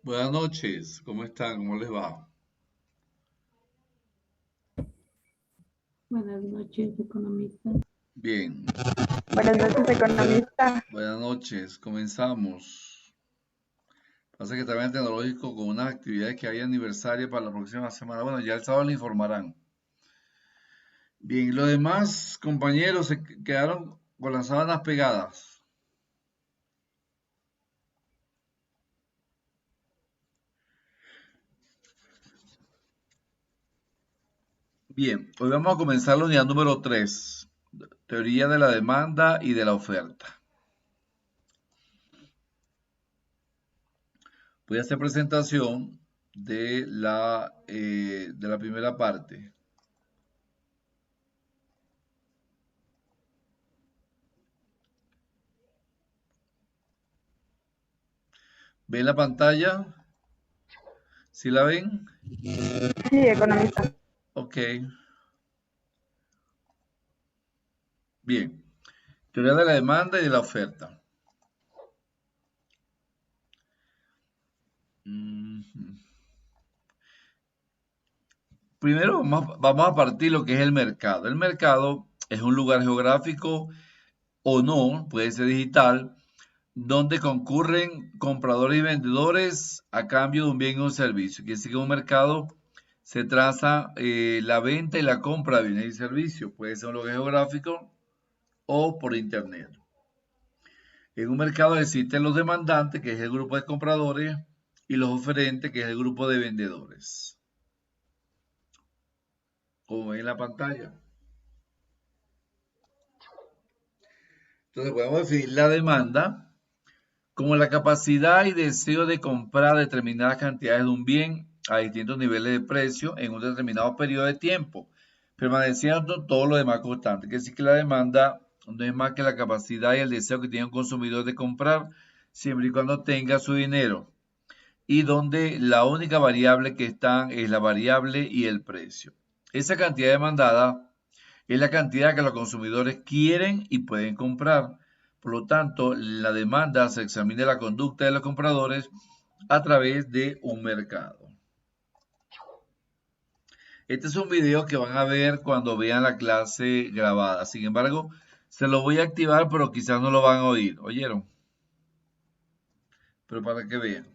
Buenas noches, ¿cómo están? ¿Cómo les va? Buenas noches, economista. Bien, Buenas noches, economista. buenas noches, comenzamos. Pasa que también tecnológico con unas actividades que hay aniversario para la próxima semana. Bueno, ya el sábado le informarán. Bien, y los demás compañeros se quedaron con las sábanas pegadas. Bien, hoy vamos a comenzar la unidad número 3, teoría de la demanda y de la oferta. Voy a hacer presentación de la primera parte. ¿Ven la pantalla? ¿Sí la ven? Sí, economista. Ok, bien. Teoría de la demanda y de la oferta. Ujú. Primero vamos a partir lo que es el mercado. El mercado es un lugar geográfico o no, puede ser digital, donde concurren compradores y vendedores a cambio de un bien o un servicio. Quiere decir que en un mercado se traza la venta y la compra de bienes y servicios. Puede ser un lugar geográfico o por internet. En un mercado existen los demandantes, que es el grupo de compradores, y los oferentes, que es el grupo de vendedores. Como ven en la pantalla. Entonces podemos definir la demanda como la capacidad y deseo de comprar determinadas cantidades de un bien a distintos niveles de precio en un determinado periodo de tiempo, permaneciendo todo lo demás constante. Quiere decir que la demanda no es más que la capacidad y el deseo que tiene un consumidor de comprar siempre y cuando tenga su dinero, y donde la única variable que están es la variable y el precio. Esa cantidad demandada es la cantidad que los consumidores quieren y pueden comprar. Por lo tanto, la demanda se examina la conducta de los compradores a través de un mercado. Este es un video que van a ver cuando vean la clase grabada. Sin embargo, se lo voy a activar, pero quizás no lo van a oír. ¿Oyeron? Pero para que vean.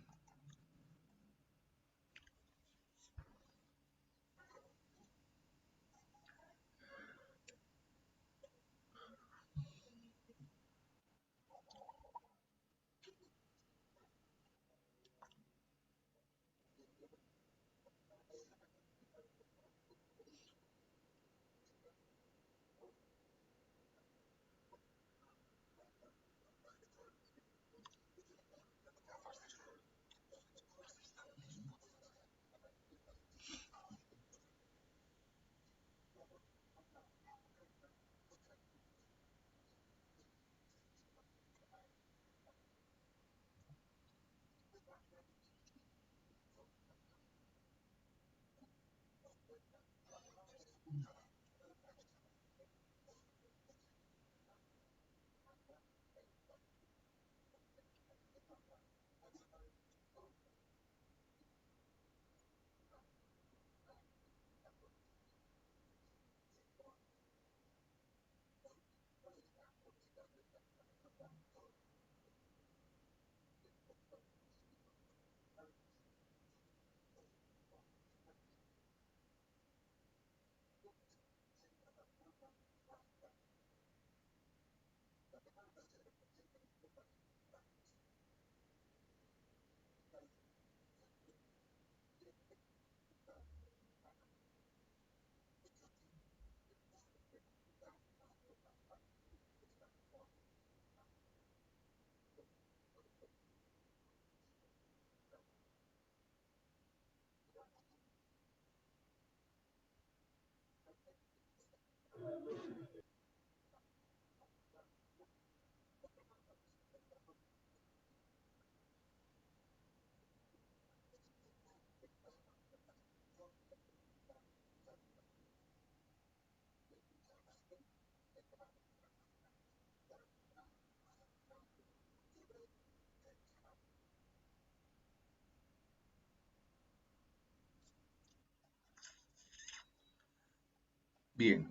Bien.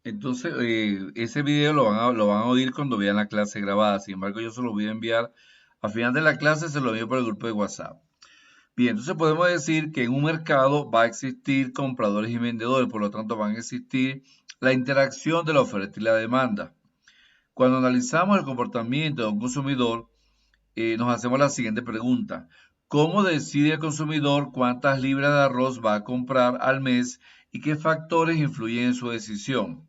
Entonces, ese video lo van a oír cuando vean la clase grabada. Sin embargo, yo se lo voy a enviar al final de la clase, se lo envío por el grupo de WhatsApp. Bien, entonces podemos decir que en un mercado va a existir compradores y vendedores, por lo tanto van a existir la interacción de la oferta y la demanda. Cuando analizamos el comportamiento de un consumidor, nos hacemos la siguiente pregunta. ¿Cómo decide el consumidor cuántas libras de arroz va a comprar al mes y qué factores influyen en su decisión?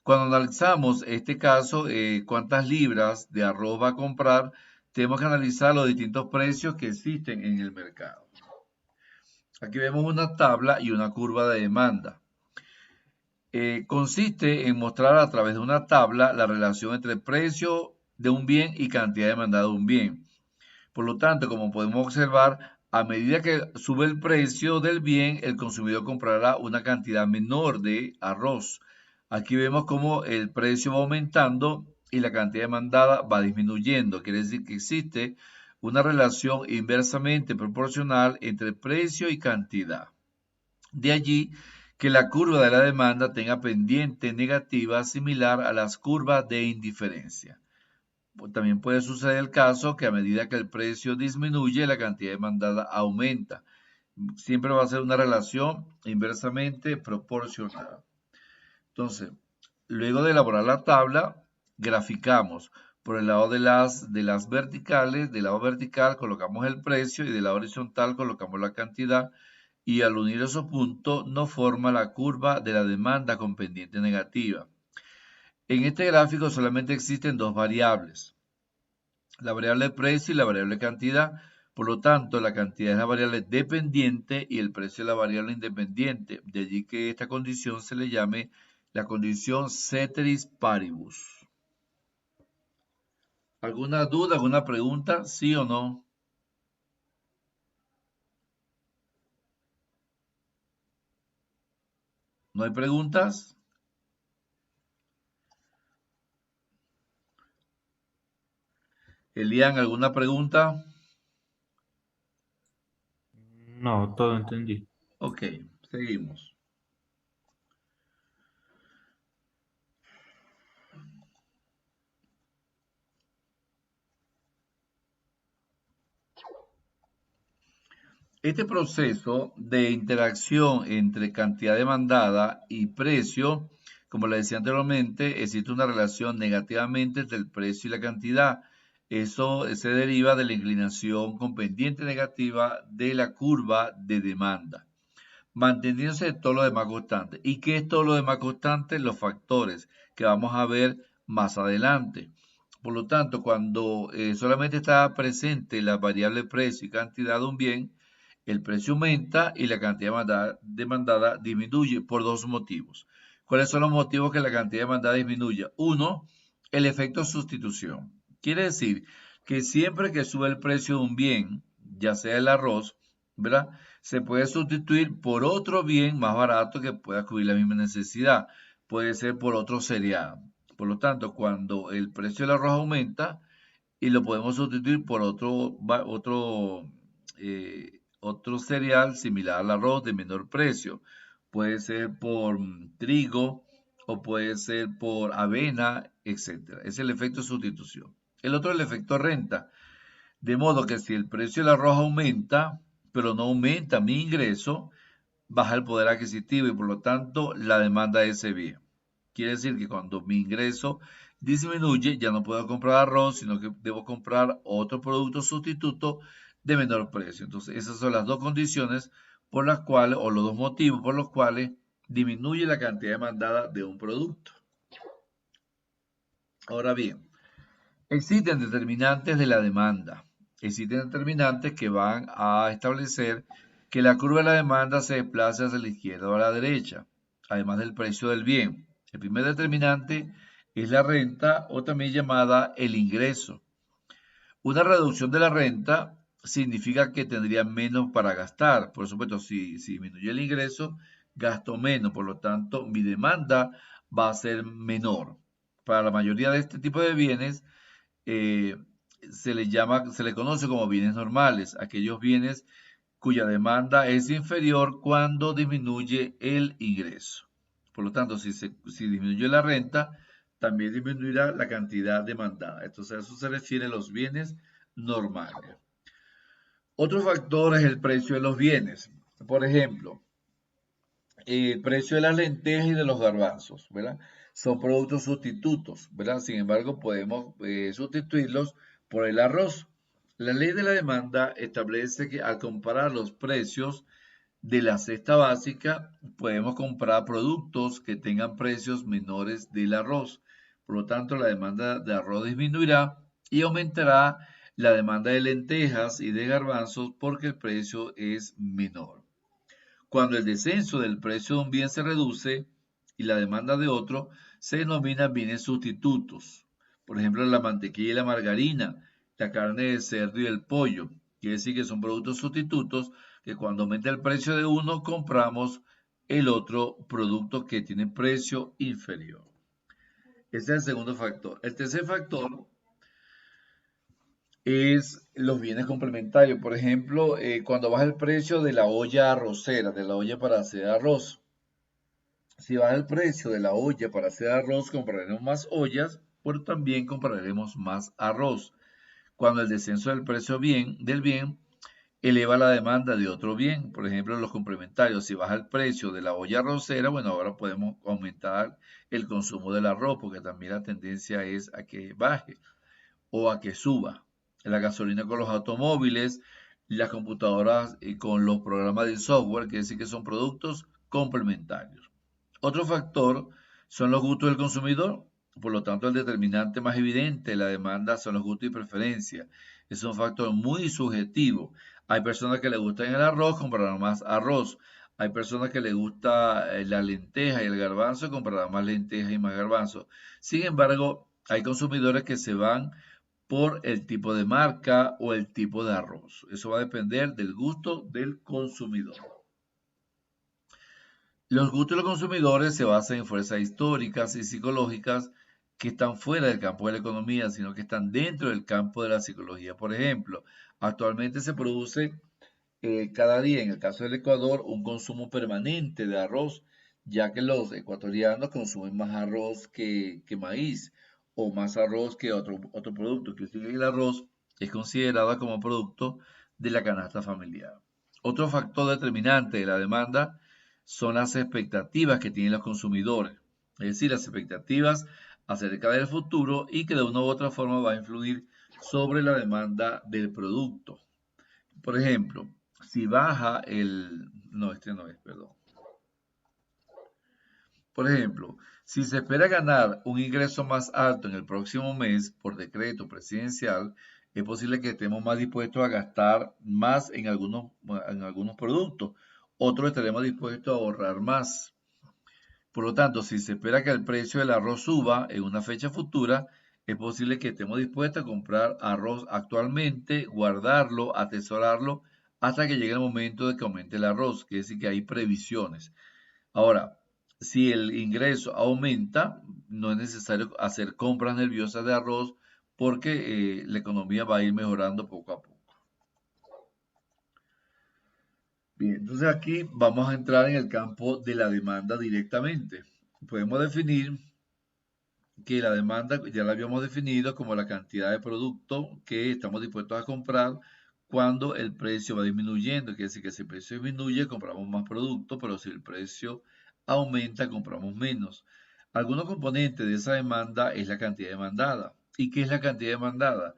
Cuando analizamos este caso, cuántas libras de arroz va a comprar, tenemos que analizar los distintos precios que existen en el mercado. Aquí vemos una tabla y una curva de demanda. Consiste en mostrar a través de una tabla la relación entre el precio de un bien y cantidad demandada de un bien. Por lo tanto, como podemos observar, a medida que sube el precio del bien, el consumidor comprará una cantidad menor de arroz. Aquí vemos cómo el precio va aumentando y la cantidad demandada va disminuyendo. Quiere decir que existe una relación inversamente proporcional entre precio y cantidad. De allí que la curva de la demanda tenga pendiente negativa similar a las curvas de indiferencia. También puede suceder el caso que a medida que el precio disminuye, la cantidad demandada aumenta. Siempre va a ser una relación inversamente proporcional. Entonces, luego de elaborar la tabla, graficamos. Por el lado de las verticales, del lado vertical colocamos el precio y del lado horizontal colocamos la cantidad. Y al unir esos puntos nos forma la curva de la demanda con pendiente negativa. En este gráfico solamente existen dos variables, la variable precio y la variable cantidad. Por lo tanto, la cantidad es la variable dependiente y el precio es la variable independiente. De allí que esta condición se le llame la condición ceteris paribus. ¿Alguna duda, alguna pregunta? ¿Sí o no? ¿No hay preguntas? Elian, ¿alguna pregunta? No, todo entendí. Ok, seguimos. Este proceso de interacción entre cantidad demandada y precio, como le decía anteriormente, existe una relación negativamente entre el precio y la cantidad. Eso se deriva de la inclinación con pendiente negativa de la curva de demanda, manteniéndose todo lo demás constante. ¿Y qué es todo lo demás constante? Los factores que vamos a ver más adelante. Por lo tanto, cuando solamente está presente la variable precio y cantidad de un bien, el precio aumenta y la cantidad demandada disminuye por dos motivos. ¿Cuáles son los motivos que la cantidad demandada disminuye? Uno, el efecto sustitución. Quiere decir que siempre que sube el precio de un bien, ya sea el arroz, ¿verdad? Se puede sustituir por otro bien más barato que pueda cubrir la misma necesidad. Puede ser por otro cereal. Por lo tanto, cuando el precio del arroz aumenta y lo podemos sustituir por otro cereal similar al arroz de menor precio. Puede ser por trigo o puede ser por avena, etc. Es el efecto sustitución. El otro es el efecto renta. De modo que si el precio del arroz aumenta, pero no aumenta mi ingreso, baja el poder adquisitivo y por lo tanto la demanda de ese bien. Quiere decir que cuando mi ingreso disminuye, ya no puedo comprar arroz, sino que debo comprar otro producto sustituto de menor precio. Entonces, esas son las dos condiciones por las cuales, o los dos motivos por los cuales disminuye la cantidad demandada de un producto. Ahora bien, existen determinantes de la demanda. Existen determinantes que van a establecer que la curva de la demanda se desplace hacia la izquierda o a la derecha, además del precio del bien. El primer determinante es la renta o también llamada el ingreso. Una reducción de la renta significa que tendría menos para gastar. Por supuesto, si disminuye el ingreso, gasto menos. Por lo tanto, mi demanda va a ser menor. Para la mayoría de este tipo de bienes, se le conoce como bienes normales, aquellos bienes cuya demanda es inferior cuando disminuye el ingreso. Por lo tanto, si disminuye la renta, también disminuirá la cantidad demandada. Entonces, a eso se refiere a los bienes normales. Otro factor es el precio de los bienes. Por ejemplo, el precio de las lentejas y de los garbanzos, ¿verdad? Son productos sustitutos, ¿verdad? Sin embargo, podemos sustituirlos por el arroz. La ley de la demanda establece que al comparar los precios de la cesta básica, podemos comprar productos que tengan precios menores del arroz. Por lo tanto, la demanda de arroz disminuirá y aumentará la demanda de lentejas y de garbanzos porque el precio es menor. Cuando el descenso del precio de un bien se reduce y la demanda de otro, se denominan bienes sustitutos. Por ejemplo, la mantequilla y la margarina, la carne de cerdo y el pollo. Quiere decir que son productos sustitutos que cuando aumenta el precio de uno, compramos el otro producto que tiene precio inferior. Ese es el segundo factor. El tercer factor es los bienes complementarios. Por ejemplo, cuando baja el precio de la olla arrocera, de la olla para hacer arroz. Si baja el precio de la olla para hacer arroz, compraremos más ollas, pero también compraremos más arroz. Cuando el descenso del precio del bien eleva la demanda de otro bien, por ejemplo, los complementarios. Si baja el precio de la olla arrocera, bueno, ahora podemos aumentar el consumo del arroz, porque también la tendencia es a que baje o a que suba. La gasolina con los automóviles, las computadoras con los programas de software, que decir que son productos complementarios. Otro factor son los gustos del consumidor. Por lo tanto, el determinante más evidente de la demanda son los gustos y preferencias. Es un factor muy subjetivo. Hay personas que les gusta el arroz, comprarán más arroz. Hay personas que les gusta la lenteja y el garbanzo, comprarán más lentejas y más garbanzo. Sin embargo, hay consumidores que se van por el tipo de marca o el tipo de arroz. Eso va a depender del gusto del consumidor. Los gustos de los consumidores se basan en fuerzas históricas y psicológicas que están fuera del campo de la economía, sino que están dentro del campo de la psicología. Por ejemplo, actualmente se produce cada día, en el caso del Ecuador, un consumo permanente de arroz, ya que los ecuatorianos consumen más arroz que maíz o más arroz que otro producto. Que el arroz es considerado como producto de la canasta familiar. Otro factor determinante de la demanda son las expectativas que tienen los consumidores, es decir, las expectativas acerca del futuro y que de una u otra forma va a influir sobre la demanda del producto. Por ejemplo, si baja el... No, este no es, perdón. Por ejemplo, si se espera ganar un ingreso más alto en el próximo mes por decreto presidencial, es posible que estemos más dispuestos a gastar más en algunos productos. Otros estaremos dispuestos a ahorrar más. Por lo tanto, si se espera que el precio del arroz suba en una fecha futura, es posible que estemos dispuestos a comprar arroz actualmente, guardarlo, atesorarlo, hasta que llegue el momento de que aumente el arroz, quiere decir que hay previsiones. Ahora, si el ingreso aumenta, no es necesario hacer compras nerviosas de arroz porque la economía va a ir mejorando poco a poco. Bien, entonces aquí vamos a entrar en el campo de la demanda directamente. Podemos definir que la demanda ya la habíamos definido como la cantidad de producto que estamos dispuestos a comprar cuando el precio va disminuyendo. Quiere decir que si el precio disminuye, compramos más producto, pero si el precio aumenta, compramos menos. Algunos componentes de esa demanda es la cantidad demandada. ¿Y qué es la cantidad demandada?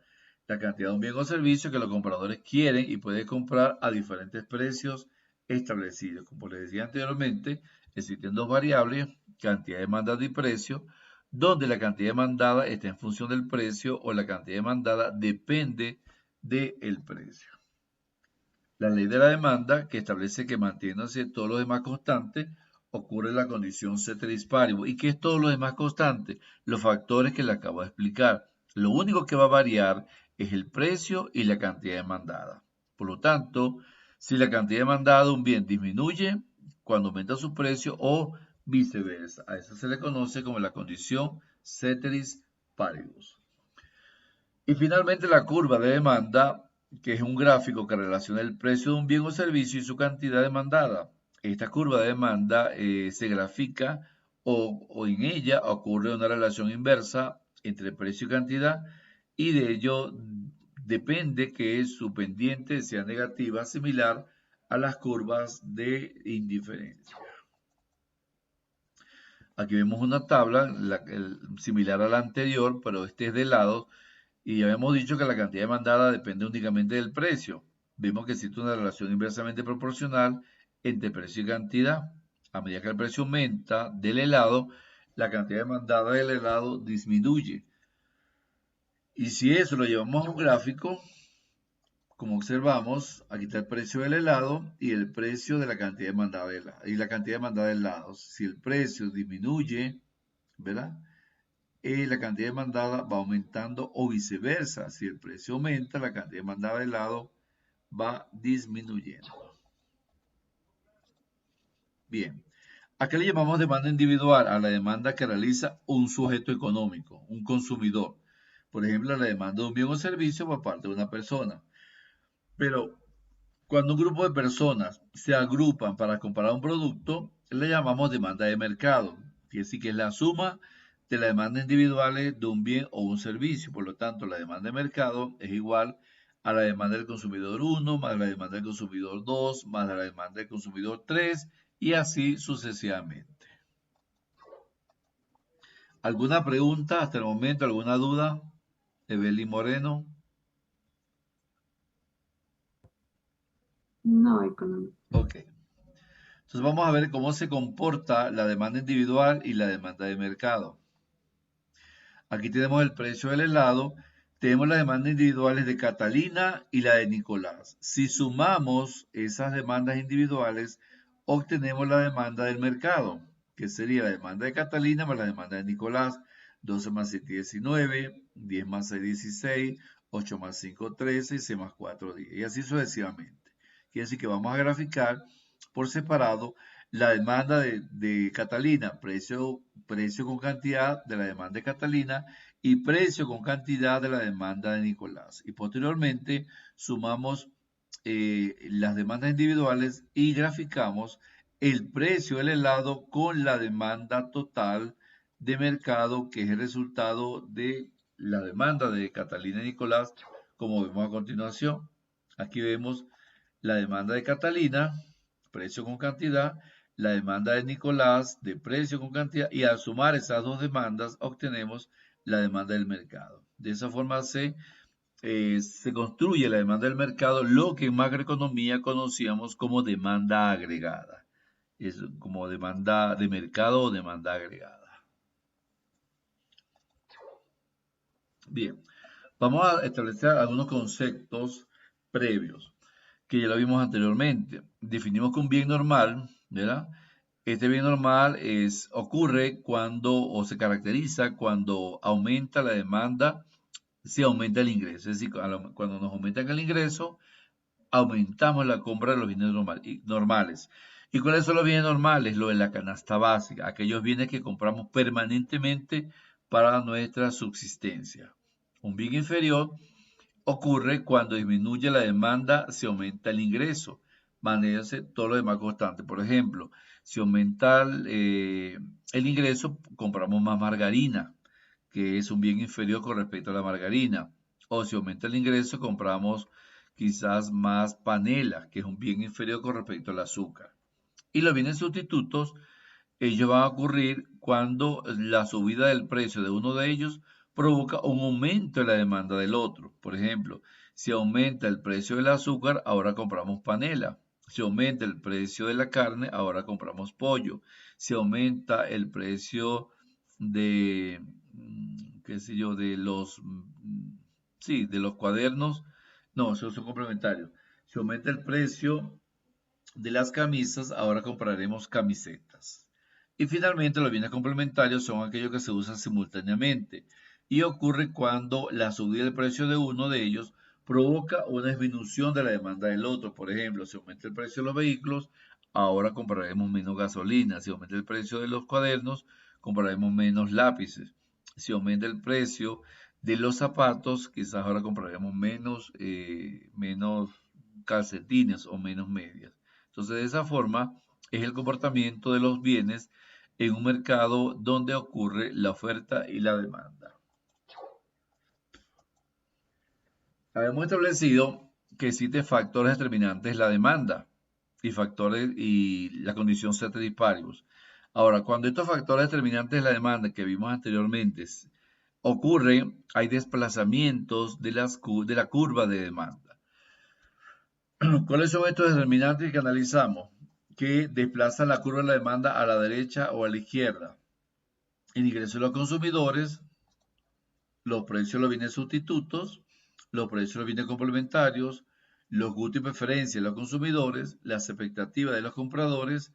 La cantidad de un bien o servicio que los compradores quieren y pueden comprar a diferentes precios establecidos. Como les decía anteriormente, existen dos variables, cantidad demandada y precio, donde la cantidad demandada está en función del precio o la cantidad demandada depende del precio. La ley de la demanda, que establece que manteniéndose todo lo demás constante, ocurre la condición ceteris paribus. ¿Y qué es todo lo demás constante? Los factores que le acabo de explicar. Lo único que va a variar es el precio y la cantidad demandada. Por lo tanto, si la cantidad demandada de un bien disminuye cuando aumenta su precio o viceversa. A eso se le conoce como la condición ceteris paribus. Y finalmente la curva de demanda que es un gráfico que relaciona el precio de un bien o servicio y su cantidad demandada. Esta curva de demanda se grafica o en ella ocurre una relación inversa entre precio y cantidad, y de ello depende que su pendiente sea negativa, similar a las curvas de indiferencia. Aquí vemos una tabla similar a la anterior, pero este es de lado, y habíamos dicho que la cantidad demandada depende únicamente del precio. Vemos que existe una relación inversamente proporcional entre precio y cantidad. A medida que el precio aumenta del helado, la cantidad demandada del helado disminuye. Y si eso lo llevamos a un gráfico, como observamos, aquí está el precio del helado y el precio de la cantidad demandada de helado, y la cantidad demandada de helados. Si el precio disminuye, ¿verdad? La cantidad demandada va aumentando, o viceversa. Si el precio aumenta, la cantidad demandada de helado va disminuyendo. Bien. ¿A qué le llamamos demanda individual? A la demanda que realiza un sujeto económico, un consumidor. Por ejemplo, la demanda de un bien o servicio por parte de una persona. Pero cuando un grupo de personas se agrupan para comprar un producto, le llamamos demanda de mercado. Quiere decir que es la suma de las demandas individuales de un bien o un servicio. Por lo tanto, la demanda de mercado es igual a la demanda del consumidor 1, más la demanda del consumidor 2, más la demanda del consumidor 3, y así sucesivamente. ¿Alguna pregunta hasta el momento? ¿Alguna duda? Evelyn Moreno. No, económica. Ok. Entonces vamos a ver cómo se comporta la demanda individual y la demanda de mercado. Aquí tenemos el precio del helado, tenemos las demandas individuales de Catalina y la de Nicolás. Si sumamos esas demandas individuales, obtenemos la demanda del mercado, que sería la demanda de Catalina más la demanda de Nicolás. 12 más 7, 19, 10 más 6, 16, 8 más 5, 13 y 6 más 4, 10. Y así sucesivamente. Quiere decir que vamos a graficar por separado la demanda de Catalina, precio con cantidad de la demanda de Catalina y precio con cantidad de la demanda de Nicolás. Y posteriormente sumamos las demandas individuales y graficamos el precio del helado con la demanda total de mercado, que es el resultado de la demanda de Catalina y Nicolás, como vemos a continuación. Aquí vemos la demanda de Catalina, precio con cantidad, la demanda de Nicolás de precio con cantidad, y al sumar esas dos demandas obtenemos la demanda del mercado. De esa forma se construye la demanda del mercado, lo que en macroeconomía conocíamos como demanda agregada. Es como demanda de mercado o demanda agregada. Bien, vamos a establecer algunos conceptos previos que ya lo vimos anteriormente. Definimos que un bien normal, ¿verdad? Este bien normal ocurre cuando, o se caracteriza cuando aumenta la demanda, si aumenta el ingreso. Es decir, cuando nos aumenta el ingreso, aumentamos la compra de los bienes normales. ¿Y cuáles son los bienes normales? Lo de la canasta básica, aquellos bienes que compramos permanentemente para nuestra subsistencia. Un bien inferior ocurre cuando disminuye la demanda, se aumenta el ingreso, manéjense todo lo demás constante. Por ejemplo, si aumenta el ingreso, compramos más margarina, que es un bien inferior con respecto a la margarina. O si aumenta el ingreso, compramos quizás más panela, que es un bien inferior con respecto al azúcar. Y los bienes sustitutos, ellos van a ocurrir cuando la subida del precio de uno de ellos provoca un aumento en la demanda del otro. Por ejemplo, si aumenta el precio del azúcar, ahora compramos panela. Si aumenta el precio de la carne, ahora compramos pollo. Si aumenta el precio de, qué sé yo, de los cuadernos, no, esos son complementarios. Si aumenta el precio de las camisas, ahora compraremos camisetas. Y finalmente, los bienes complementarios son aquellos que se usan simultáneamente y ocurre cuando la subida del precio de uno de ellos provoca una disminución de la demanda del otro. Por ejemplo, si aumenta el precio de los vehículos, ahora compraremos menos gasolina. Si aumenta el precio de los cuadernos, compraremos menos lápices. Si aumenta el precio de los zapatos, quizás ahora compraremos menos calcetines o menos medias. Entonces, de esa forma es el comportamiento de los bienes en un mercado donde ocurre la oferta y la demanda. Habíamos establecido que existen factores determinantes de la demanda y la condición ceteris paribus. Ahora, cuando estos factores determinantes de la demanda que vimos anteriormente ocurren, hay desplazamientos de la curva de demanda. ¿Cuáles son estos determinantes que analizamos? Que desplazan la curva de la demanda a la derecha o a la izquierda. El ingreso de los consumidores, los precios de los bienes sustitutos, los precios de los bienes complementarios, los gustos y preferencias de los consumidores, las expectativas de los compradores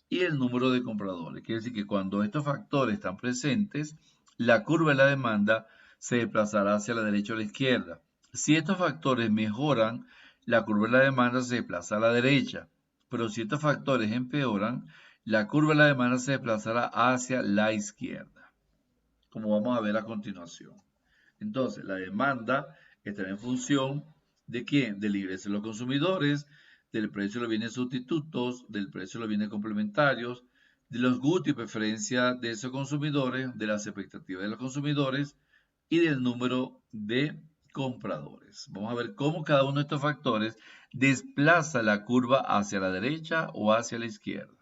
y el número de compradores. Quiere decir que cuando estos factores están presentes, la curva de la demanda se desplazará hacia la derecha o la izquierda. Si estos factores mejoran, la curva de la demanda se desplaza a la derecha, pero si estos factores empeoran, la curva de la demanda se desplazará hacia la izquierda, como vamos a ver a continuación. Entonces, la demanda estará en función ¿de quién? Del ingreso de los consumidores, del precio de los bienes sustitutos, del precio de los bienes complementarios, de los gustos y preferencias de esos consumidores, de las expectativas de los consumidores y del número de compradores. Vamos a ver cómo cada uno de estos factores desplaza la curva hacia la derecha o hacia la izquierda.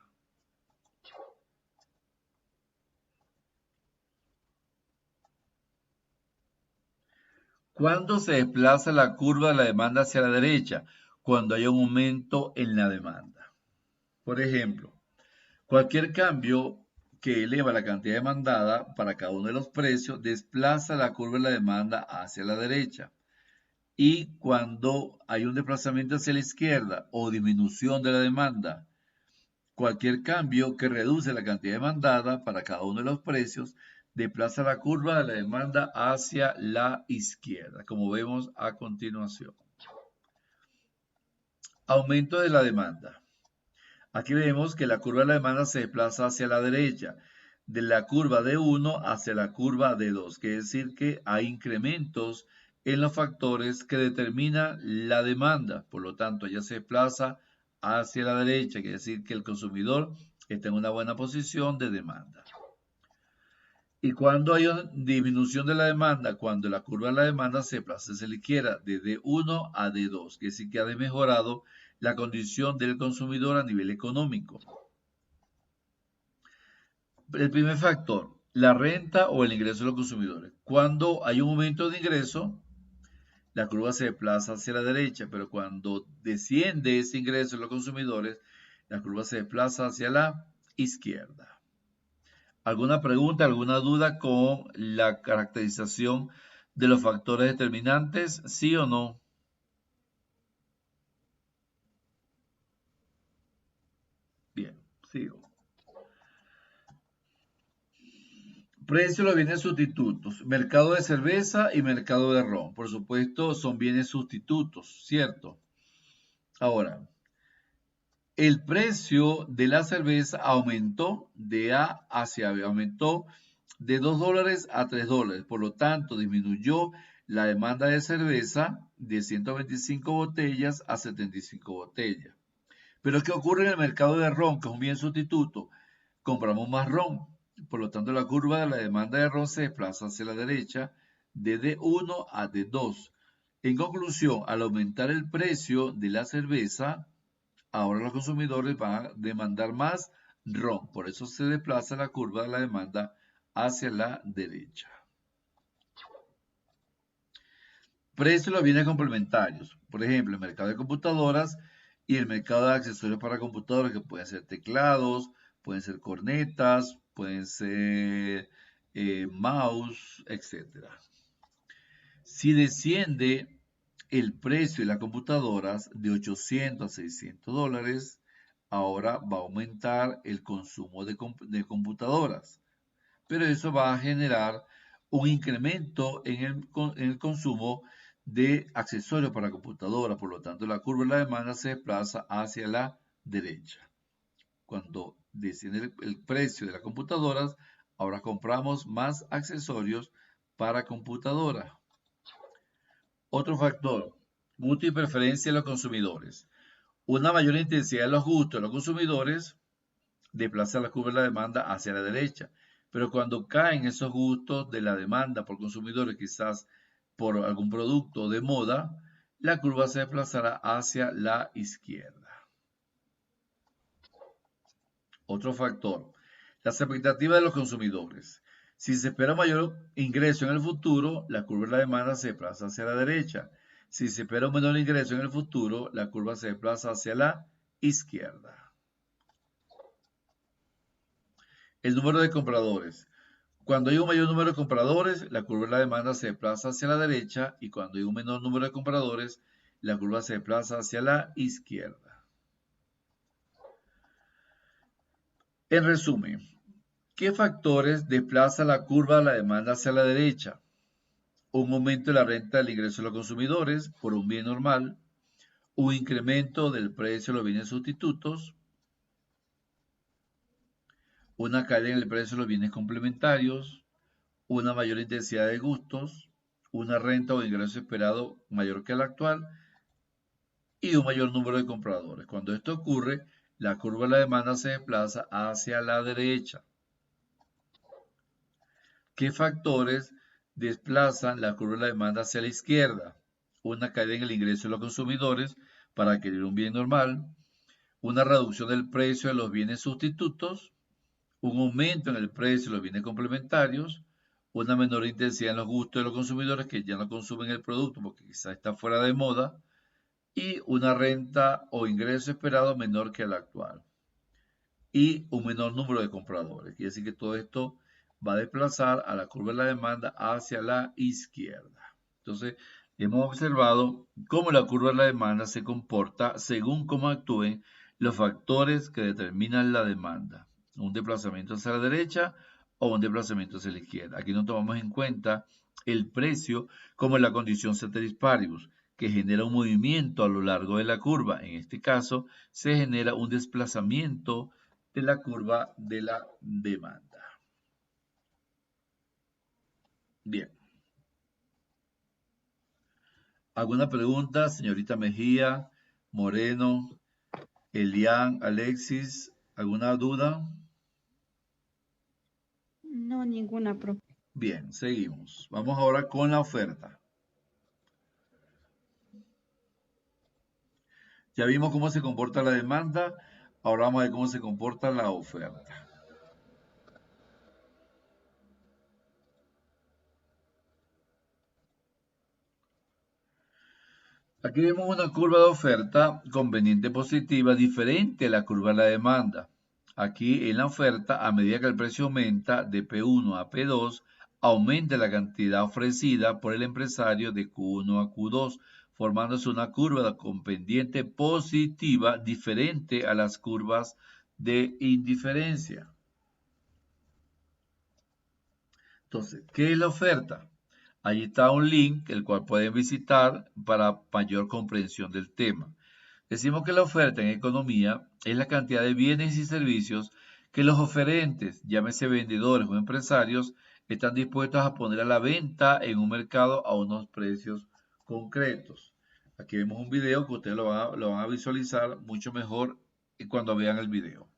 ¿Cuándo se desplaza la curva de la demanda hacia la derecha? Cuando hay un aumento en la demanda. Por ejemplo, cualquier cambio que eleva la cantidad demandada para cada uno de los precios desplaza la curva de la demanda hacia la derecha. Y cuando hay un desplazamiento hacia la izquierda o disminución de la demanda, cualquier cambio que reduce la cantidad demandada para cada uno de los precios desplaza la curva de la demanda hacia la izquierda, como vemos a continuación. Aumento de la demanda. Aquí vemos que la curva de la demanda se desplaza hacia la derecha, de la curva de 1 hacia la curva de 2, quiere decir que hay incrementos en los factores que determinan la demanda, por lo tanto ya se desplaza hacia la derecha, quiere decir que el consumidor está en una buena posición de demanda. Y cuando hay una disminución de la demanda, cuando la curva de la demanda se desplaza hacia la izquierda, de D1 a D2, quiere decir que ha mejorado la condición del consumidor a nivel económico. El primer factor, la renta o el ingreso de los consumidores. Cuando hay un aumento de ingreso, la curva se desplaza hacia la derecha, pero cuando desciende ese ingreso de los consumidores, la curva se desplaza hacia la izquierda. ¿Alguna pregunta, alguna duda con la caracterización de los factores determinantes? ¿Sí o no? Bien, sigo. Precio de los bienes sustitutos. Mercado de cerveza y mercado de ron. Por supuesto, son bienes sustitutos, ¿cierto? Ahora, el precio de la cerveza aumentó de A hacia B, aumentó de $2 a $3. Por lo tanto, disminuyó la demanda de cerveza de 125 botellas a 75 botellas. Pero ¿qué ocurre en el mercado de ron, que es un bien sustituto? Compramos más ron. Por lo tanto, la curva de la demanda de ron se desplaza hacia la derecha de D1 a D2. En conclusión, al aumentar el precio de la cerveza, ahora los consumidores van a demandar más ron. Por eso se desplaza la curva de la demanda hacia la derecha. Precio de los bienes complementarios. Por ejemplo, el mercado de computadoras y el mercado de accesorios para computadoras, que pueden ser teclados, pueden ser cornetas, pueden ser mouse, etc. Si desciende el precio de las computadoras de 800 a 600 dólares, ahora va a aumentar el consumo de computadoras. Pero eso va a generar un incremento en el consumo de accesorios para computadora. Por lo tanto, la curva de la demanda se desplaza hacia la derecha. Cuando desciende el precio de las computadoras, ahora compramos más accesorios para computadora. Otro factor, gusto y preferencia de los consumidores. Una mayor intensidad de los gustos de los consumidores desplaza la curva de la demanda hacia la derecha. Pero cuando caen esos gustos de la demanda por consumidores, quizás por algún producto de moda, la curva se desplazará hacia la izquierda. Otro factor, las expectativas de los consumidores. Si se espera mayor ingreso en el futuro, la curva de la demanda se desplaza hacia la derecha. Si se espera un menor ingreso en el futuro, la curva se desplaza hacia la izquierda. El número de compradores. Cuando hay un mayor número de compradores, la curva de la demanda se desplaza hacia la derecha, y cuando hay un menor número de compradores, la curva se desplaza hacia la izquierda. En resumen, ¿qué factores desplazan la curva de la demanda hacia la derecha? Un aumento de la renta del ingreso de los consumidores por un bien normal, un incremento del precio de los bienes sustitutos, una caída en el precio de los bienes complementarios, una mayor intensidad de gustos, una renta o ingreso esperado mayor que el actual y un mayor número de compradores. Cuando esto ocurre, la curva de la demanda se desplaza hacia la derecha. ¿Qué factores desplazan la curva de la demanda hacia la izquierda? Una caída en el ingreso de los consumidores para adquirir un bien normal, una reducción del precio de los bienes sustitutos, un aumento en el precio de los bienes complementarios, una menor intensidad en los gustos de los consumidores que ya no consumen el producto porque quizás está fuera de moda, y una renta o ingreso esperado menor que el actual, y un menor número de compradores. Quiere decir que todo esto va a desplazar a la curva de la demanda hacia la izquierda. Entonces, hemos observado cómo la curva de la demanda se comporta según cómo actúen los factores que determinan la demanda. Un desplazamiento hacia la derecha o un desplazamiento hacia la izquierda. Aquí no tomamos en cuenta el precio como la condición ceteris paribus, que genera un movimiento a lo largo de la curva. En este caso, se genera un desplazamiento de la curva de la demanda. Bien. ¿Alguna pregunta, señorita Mejía, Moreno, Elian, Alexis? ¿Alguna duda? No, ninguna, profe. Bien, seguimos. Vamos ahora con la oferta. Ya vimos cómo se comporta la demanda, ahora vamos a ver cómo se comporta la oferta. Aquí vemos una curva de oferta conveniente positiva diferente a la curva de la demanda. Aquí en la oferta, a medida que el precio aumenta de P1 a P2, aumenta la cantidad ofrecida por el empresario de Q1 a Q2, formándose una curva con pendiente positiva diferente a las curvas de indiferencia. Entonces, ¿qué es la oferta? Allí está un link, el cual pueden visitar para mayor comprensión del tema. Decimos que la oferta en economía es la cantidad de bienes y servicios que los oferentes, llámese vendedores o empresarios, están dispuestos a poner a la venta en un mercado a unos precios concretos. Aquí vemos un video que ustedes lo van a visualizar mucho mejor cuando vean el video.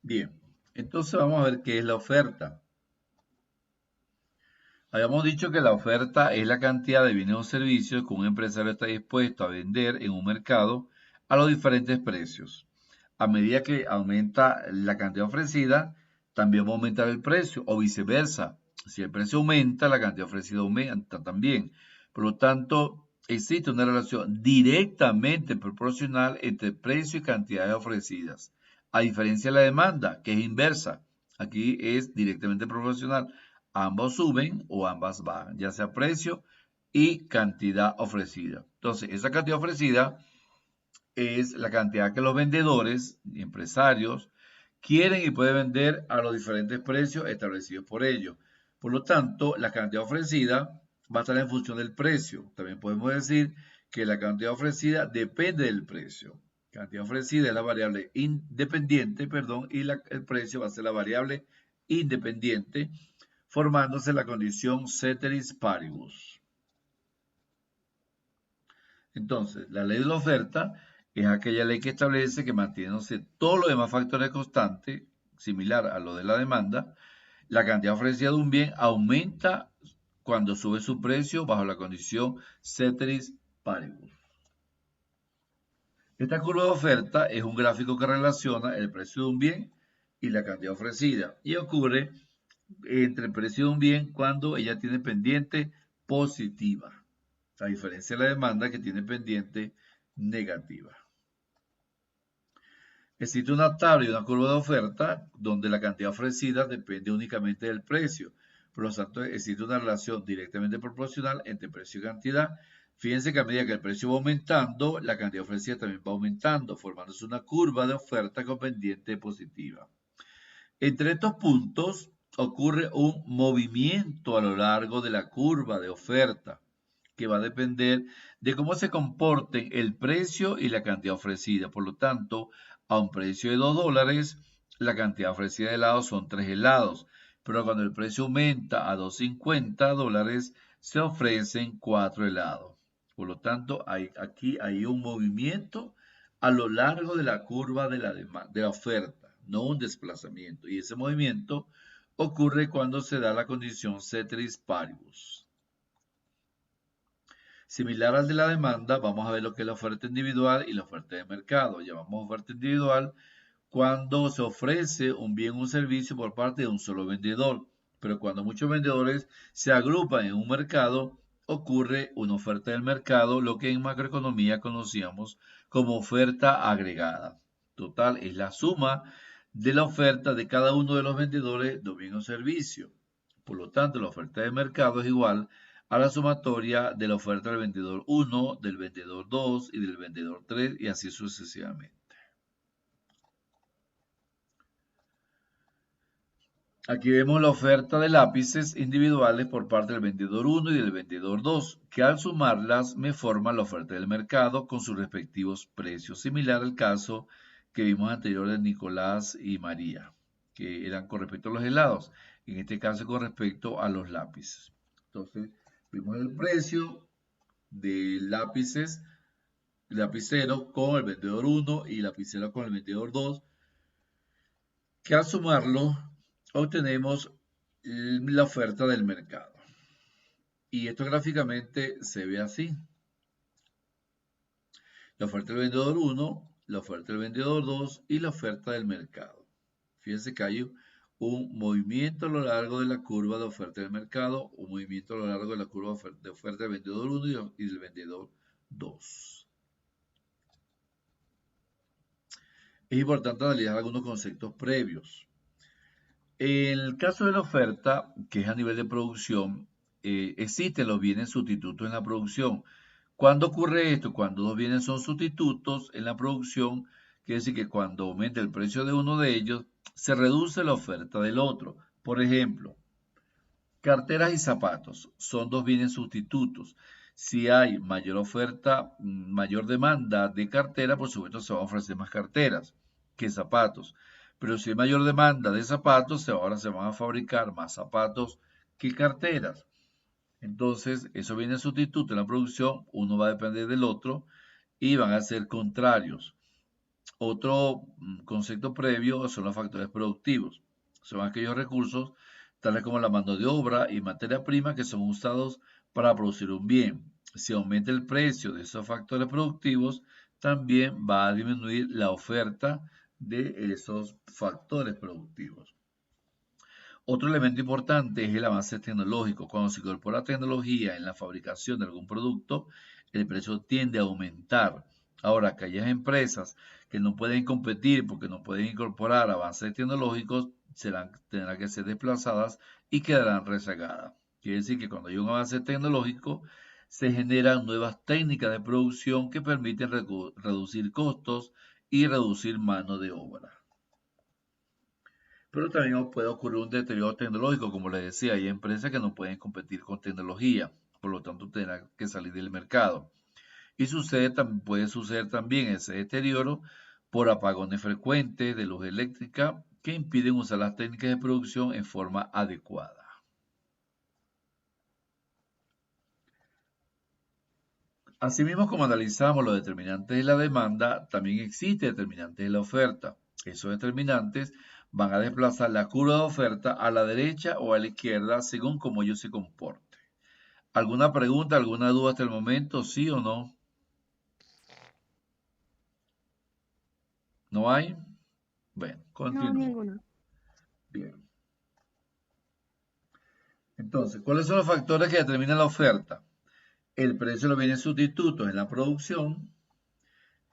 Bien, entonces vamos a ver qué es la oferta. Habíamos dicho que la oferta es la cantidad de bienes o servicios que un empresario está dispuesto a vender en un mercado a los diferentes precios. A medida que aumenta la cantidad ofrecida, también va a aumentar el precio o viceversa. Si el precio aumenta, la cantidad ofrecida aumenta también. Por lo tanto, existe una relación directamente proporcional entre precio y cantidades ofrecidas. A diferencia de la demanda, que es inversa. Aquí es directamente proporcional. Ambos suben o ambas bajan, ya sea precio y cantidad ofrecida. Entonces, esa cantidad ofrecida es la cantidad que los vendedores y empresarios quieren y pueden vender a los diferentes precios establecidos por ellos. Por lo tanto, la cantidad ofrecida va a estar en función del precio. También podemos decir que la cantidad ofrecida depende del precio. La cantidad ofrecida es la variable independiente, perdón, y el precio va a ser la variable independiente, formándose la condición ceteris paribus. Entonces, la ley de la oferta es aquella ley que establece que manteniéndose todos los demás factores constantes, similar a lo de la demanda, la cantidad ofrecida de un bien aumenta cuando sube su precio bajo la condición ceteris paribus. Esta curva de oferta es un gráfico que relaciona el precio de un bien y la cantidad ofrecida y ocurre entre el precio de un bien cuando ella tiene pendiente positiva, a diferencia de la demanda que tiene pendiente negativa. Existe una tabla y una curva de oferta donde la cantidad ofrecida depende únicamente del precio. Por lo tanto, existe una relación directamente proporcional entre precio y cantidad. Fíjense que a medida que el precio va aumentando, la cantidad ofrecida también va aumentando, formándose una curva de oferta con pendiente positiva. Entre estos puntos ocurre un movimiento a lo largo de la curva de oferta, que va a depender de cómo se comporten el precio y la cantidad ofrecida. Por lo tanto, a un precio de $2, la cantidad ofrecida de helados son 3 helados. Pero cuando el precio aumenta a $2.50, se ofrecen 4 helados. Por lo tanto, aquí hay un movimiento a lo largo de la curva de la oferta, no un desplazamiento. Y ese movimiento ocurre cuando se da la condición ceteris paribus. Similar al de la demanda, vamos a ver lo que es la oferta individual y la oferta de mercado. Llamamos oferta individual cuando se ofrece un bien o un servicio por parte de un solo vendedor, pero cuando muchos vendedores se agrupan en un mercado, ocurre una oferta del mercado, lo que en macroeconomía conocíamos como oferta agregada. Total, es la suma de la oferta de cada uno de los vendedores de un bien o servicio. Por lo tanto, la oferta de mercado es igual a la sumatoria de la oferta del vendedor 1, del vendedor 2 y del vendedor 3 y así sucesivamente. Aquí vemos la oferta de lápices individuales por parte del vendedor 1 y del vendedor 2, que al sumarlas me forman la oferta del mercado con sus respectivos precios, similar al caso que vimos anterior de Nicolás y María, que eran con respecto a los helados, en este caso con respecto a los lápices. Entonces, vimos el precio de lápices, lapicero con el vendedor 1 y lapicero con el vendedor 2, que al sumarlo obtenemos la oferta del mercado. Y esto gráficamente se ve así. La oferta del vendedor 1, la oferta del vendedor 2 y la oferta del mercado. Fíjense que hay un movimiento a lo largo de la curva de oferta del mercado, un movimiento a lo largo de la curva de oferta del vendedor 1 y del vendedor 2. Es importante analizar algunos conceptos previos. En el caso de la oferta, que es a nivel de producción, existen los bienes sustitutos en la producción. ¿Cuándo ocurre esto? Cuando dos bienes son sustitutos en la producción, quiere decir que cuando aumenta el precio de uno de ellos, se reduce la oferta del otro. Por ejemplo, carteras y zapatos son dos bienes sustitutos. Si hay mayor oferta, mayor demanda de cartera, por supuesto se van a ofrecer más carteras que zapatos. Pero si hay mayor demanda de zapatos, ahora se van a fabricar más zapatos que carteras. Entonces, eso viene sustituto en la producción, uno va a depender del otro y van a ser contrarios. Otro concepto previo son los factores productivos. Son aquellos recursos, tales como la mano de obra y materia prima, que son usados para producir un bien. Si aumenta el precio de esos factores productivos, también va a disminuir la oferta de esos factores productivos. Otro elemento importante es el avance tecnológico. Cuando se incorpora tecnología en la fabricación de algún producto, el precio tiende a aumentar. Ahora, aquellas empresas que no pueden competir porque no pueden incorporar avances tecnológicos, tendrán que ser desplazadas y quedarán rezagadas. Quiere decir que cuando hay un avance tecnológico, se generan nuevas técnicas de producción que permiten reducir costos y reducir mano de obra. Pero también puede ocurrir un deterioro tecnológico, como les decía, hay empresas que no pueden competir con tecnología, por lo tanto tendrán que salir del mercado. Y puede suceder también ese deterioro por apagones frecuentes de luz eléctrica que impiden usar las técnicas de producción en forma adecuada. Asimismo, como analizamos los determinantes de la demanda, también existen determinantes de la oferta. Esos determinantes van a desplazar la curva de oferta a la derecha o a la izquierda según cómo ellos se comporten. ¿Alguna pregunta, alguna duda hasta el momento? ¿Sí o no? ¿No hay? Bueno, No, continúo. ninguno. Bien. Entonces, ¿cuáles son los factores que determinan la oferta? El precio de los bienes sustitutos en la producción,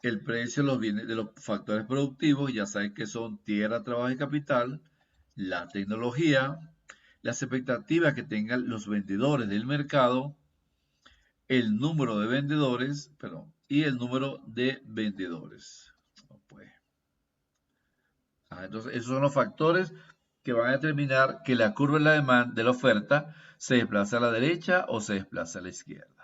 el precio de los bienes de los factores productivos, ya saben que son tierra, trabajo y capital, la tecnología, las expectativas que tengan los vendedores del mercado, el número de vendedores, y el número de vendedores. Entonces, esos son los factores que van a determinar que la curva de la demanda, de la oferta, se desplaza a la derecha o se desplaza a la izquierda.